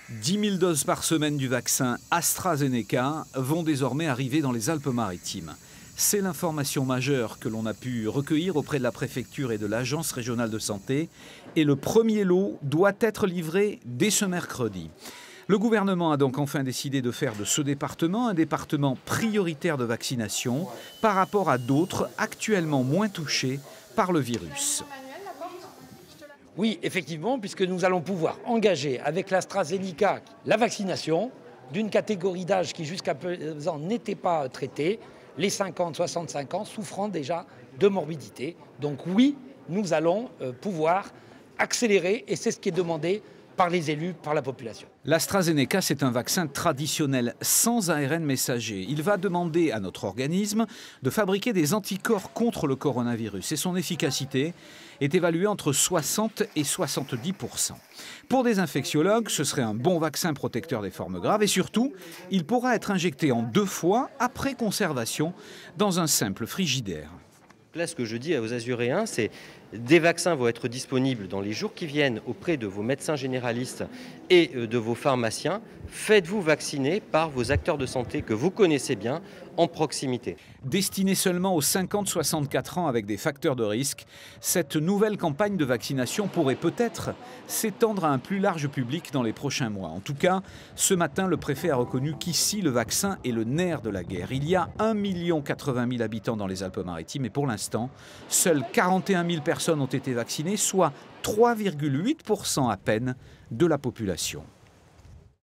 10 000 doses par semaine du vaccin AstraZeneca vont désormais arriver dans les Alpes-Maritimes. C'est l'information majeure que l'on a pu recueillir auprès de la préfecture et de l'agence régionale de santé. Et le premier lot doit être livré dès ce mercredi. Le gouvernement a donc enfin décidé de faire de ce département un département prioritaire de vaccination par rapport à d'autres actuellement moins touchés par le virus. Oui, effectivement, puisque nous allons pouvoir engager avec l'AstraZeneca la vaccination d'une catégorie d'âge qui jusqu'à présent n'était pas traitée, les 50-65 ans souffrant déjà de morbidité. Donc oui, nous allons pouvoir accélérer et c'est ce qui est demandé par les élus, par la population. L'AstraZeneca, c'est un vaccin traditionnel sans ARN messager. Il va demander à notre organisme de fabriquer des anticorps contre le coronavirus et son efficacité est évaluée entre 60 et 70%. Pour des infectiologues, ce serait un bon vaccin protecteur des formes graves et surtout, il pourra être injecté en 2 fois après conservation dans un simple frigidaire. Là, ce que je dis aux Azuréens, c'est des vaccins vont être disponibles dans les jours qui viennent auprès de vos médecins généralistes et de vos pharmaciens. Faites-vous vacciner par vos acteurs de santé que vous connaissez bien en proximité. Destinée seulement aux 50-64 ans avec des facteurs de risque, cette nouvelle campagne de vaccination pourrait peut-être s'étendre à un plus large public dans les prochains mois. En tout cas, ce matin, le préfet a reconnu qu'ici, le vaccin est le nerf de la guerre. Il y a 1 80 000 habitants dans les Alpes-Maritimes et pour l'instant, seules 41 000 personnes ont été vaccinées, soit 3,8% à peine de la population.